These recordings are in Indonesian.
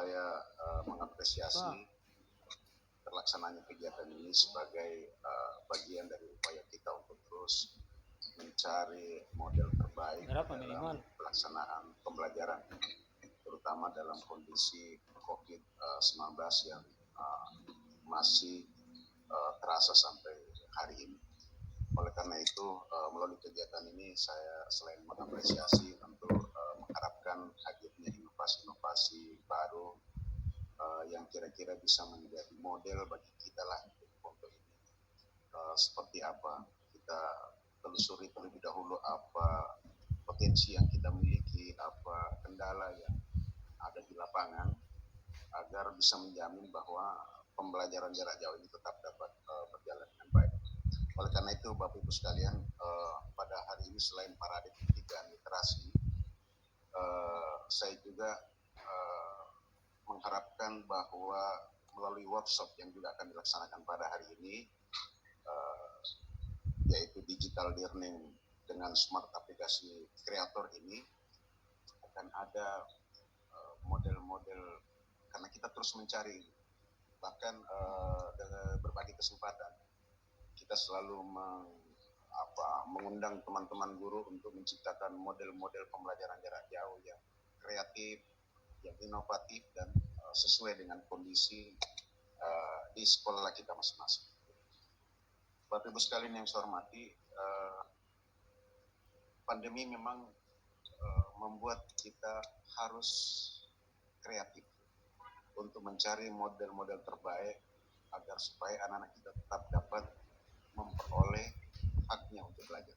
saya mengapresiasi terlaksananya kegiatan ini sebagai bagian dari upaya kita untuk terus mencari model terbaik dalam pelaksanaan pembelajaran, terutama dalam kondisi COVID-19 yang masih terasa sampai hari ini. Oleh karena itu, melalui kegiatan ini saya selain mengapresiasi tentu mengharapkan hadirnya inovasi-inovasi baru yang kira-kira bisa menjadi model bagi kita lah untuk ini. Seperti apa kita telusuri terlebih dahulu apa potensi yang kita miliki, apa kendala yang ada di lapangan agar bisa menjamin bahwa pembelajaran jarak jauh ini tetap dapat berjalan dengan baik. Oleh karena itu Bapak Ibu sekalian, pada hari ini selain parade pendidikan literasi, saya juga mengharapkan bahwa melalui workshop yang juga akan dilaksanakan pada hari ini, yaitu digital learning dengan smart aplikasi kreator ini, akan ada model-model, karena kita terus mencari, bahkan dengan berbagai kesempatan kita selalu mengundang teman-teman guru untuk menciptakan model-model pembelajaran jarak jauh yang kreatif, yang inovatif dan sesuai dengan kondisi di sekolah kita masing-masing. Bapak Ibu sekalian yang saya hormati, pandemi memang membuat kita harus kreatif untuk mencari model-model terbaik agar supaya anak-anak kita tetap dapat memperoleh haknya untuk belajar.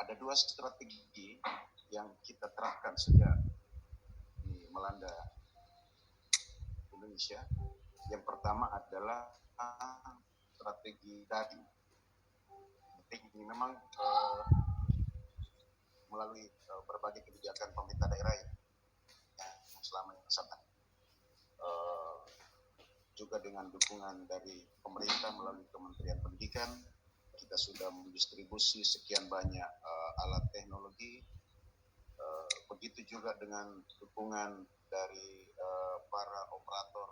Ada dua strategi yang kita terapkan sejak di melanda Indonesia. Yang pertama adalah strategi daring. Ini memang melalui berbagai kebijakan pemerintah daerah yang selama ini sangat juga dengan dukungan dari pemerintah melalui Kementerian Pendidikan, kita sudah mendistribusi sekian banyak alat teknologi. Begitu juga dengan dukungan dari para operator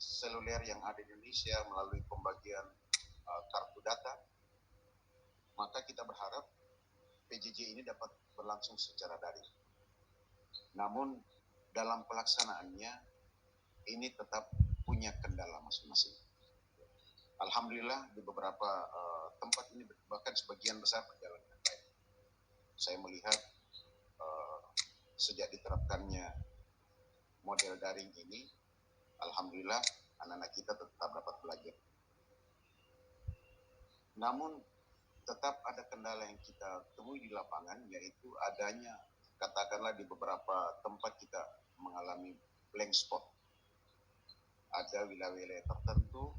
seluler yang ada di Indonesia melalui pembagian kartu data. Maka kita berharap PJJ ini dapat berlangsung secara daring. Namun dalam pelaksanaannya ini tetap punya kendala masing-masing. Alhamdulillah di beberapa tempat ini bahkan sebagian besar berjalan dengan baik. Saya melihat sejak diterapkannya model daring ini, alhamdulillah anak-anak kita tetap dapat belajar. Namun tetap ada kendala yang kita temui di lapangan, yaitu adanya, katakanlah di beberapa tempat kita mengalami blank spot. Ada wilayah-wilayah tertentu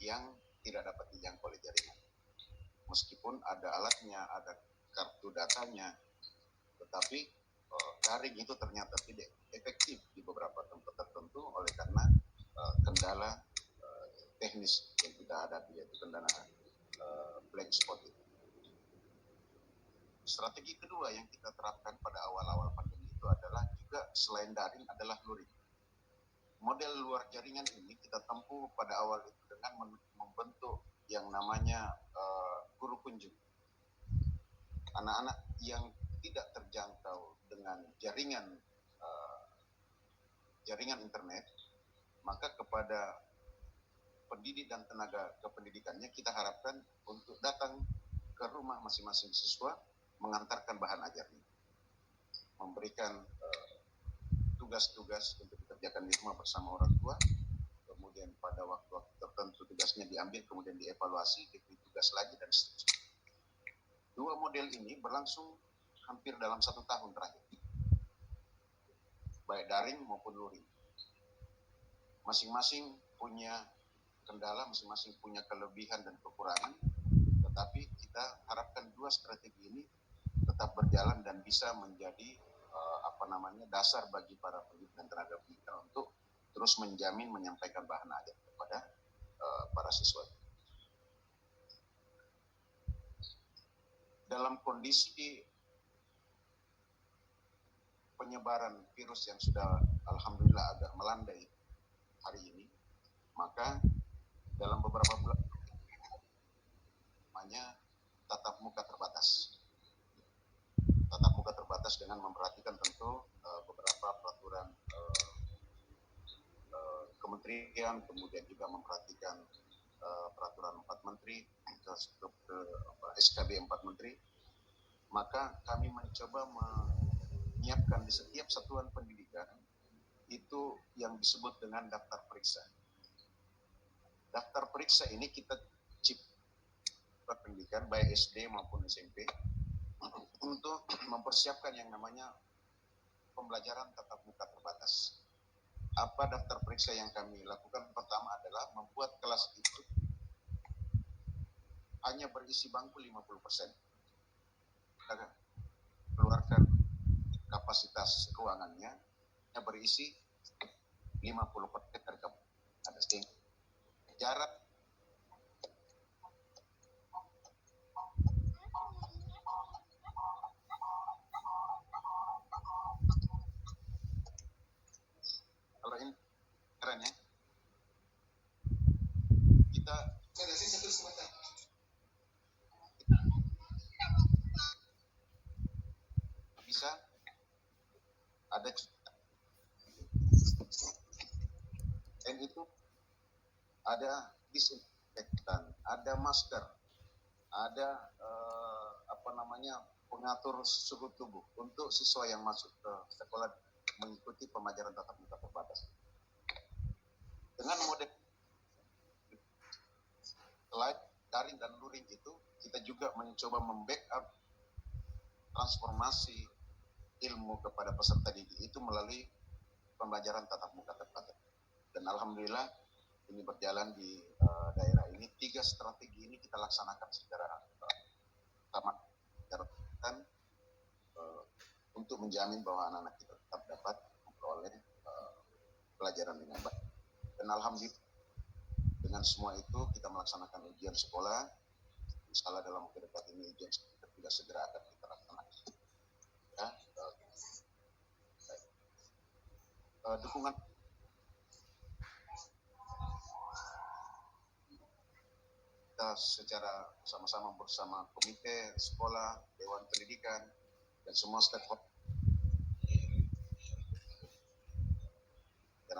yang tidak dapat dijangkau oleh jaringan. Meskipun ada alatnya, ada kartu datanya, tetapi daring itu ternyata tidak efektif di beberapa tempat tertentu oleh karena kendala teknis yang kita hadapi, yaitu kendala blank spot itu. Strategi kedua yang kita terapkan pada awal-awal pandemi itu adalah juga selain daring adalah luring. Model luar jaringan ini kita tempuh pada awal itu dengan membentuk yang namanya guru kunjung. Anak-anak yang tidak terjangkau dengan jaringan internet, maka kepada pendidik dan tenaga kependidikannya kita harapkan untuk datang ke rumah masing-masing siswa mengantarkan bahan ajarnya, memberikan tugas-tugas untuk dikerjakan di rumah bersama orang tua, kemudian pada waktu-waktu tertentu tugasnya diambil, kemudian dievaluasi, diberi tugas lagi, dan seterusnya. Dua model ini berlangsung hampir dalam 1 tahun terakhir, baik daring maupun luring. Masing-masing punya kendala, masing-masing punya kelebihan dan kekurangan, tetapi kita harapkan dua strategi ini tetap berjalan dan bisa menjadi dasar bagi para pendidik dan tenaga pendidikan untuk terus menjamin menyampaikan bahan ajar kepada para siswa. Dalam kondisi penyebaran virus yang sudah alhamdulillah agak melandai hari ini, maka dalam beberapa bulan namanya tatap muka terbatas. Tatap muka terbatas dengan memperhatikan tentu beberapa peraturan kementerian, kemudian juga memperhatikan peraturan 4 menteri, SKB 4 menteri. Maka kami mencoba menyiapkan di setiap satuan pendidikan itu yang disebut dengan daftar periksa. Daftar periksa ini kita ciptakan pendidikan baik SD maupun SMP untuk mempersiapkan yang namanya pembelajaran tatap muka terbatas. Apa daftar periksa yang kami lakukan? Pertama adalah membuat kelas itu hanya berisi bangku 50%. Kita keluarkan kapasitas ruangannya yang berisi 50% dari ada jarak kalau ini keren ya, kita bisa ada dan itu ada disinfektan, ada masker, ada pengatur suhu tubuh untuk siswa yang masuk ke sekolah mengikuti pembelajaran tatap muka terbatas. Dengan model selain daring dan luring itu, kita juga mencoba membackup transformasi ilmu kepada peserta didik itu melalui pembelajaran tatap muka terbatas. Dan alhamdulillah ini berjalan di daerah ini. 3 strategi ini kita laksanakan secara sama untuk menjamin bahwa anak-anak kita tetap dapat memperoleh pelajaran dengan baik. Dan alhamdulillah dengan semua itu kita melaksanakan ujian sekolah. Insyaallah dalam waktu dekat ini ujian tidak segera akan kita laksanakan. Ya, dukungan kita secara sama-sama bersama komite sekolah, dewan pendidikan, dan semua stakeholder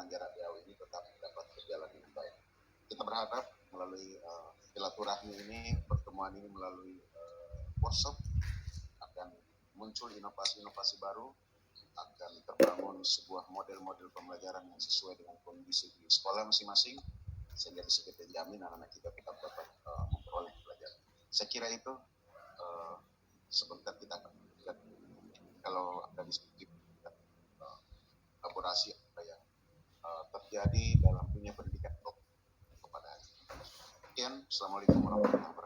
jarak jauh ini tetap dapat berjalan dengan baik. Kita berharap melalui silaturahmi ini, pertemuan ini melalui workshop akan muncul inovasi-inovasi baru, akan terbangun sebuah model-model pembelajaran yang sesuai dengan kondisi di sekolah masing-masing, sehingga bisa kita jamin anak-anak kita tetap dapat memperoleh pelajaran. Saya kira itu sebentar kita akan lihat kalau ada diskusi kolaborasi apa yang terjadi dalam dunia pendidikan kepada. Sekian, Assalamualaikum warahmatullahi wabarakatuh.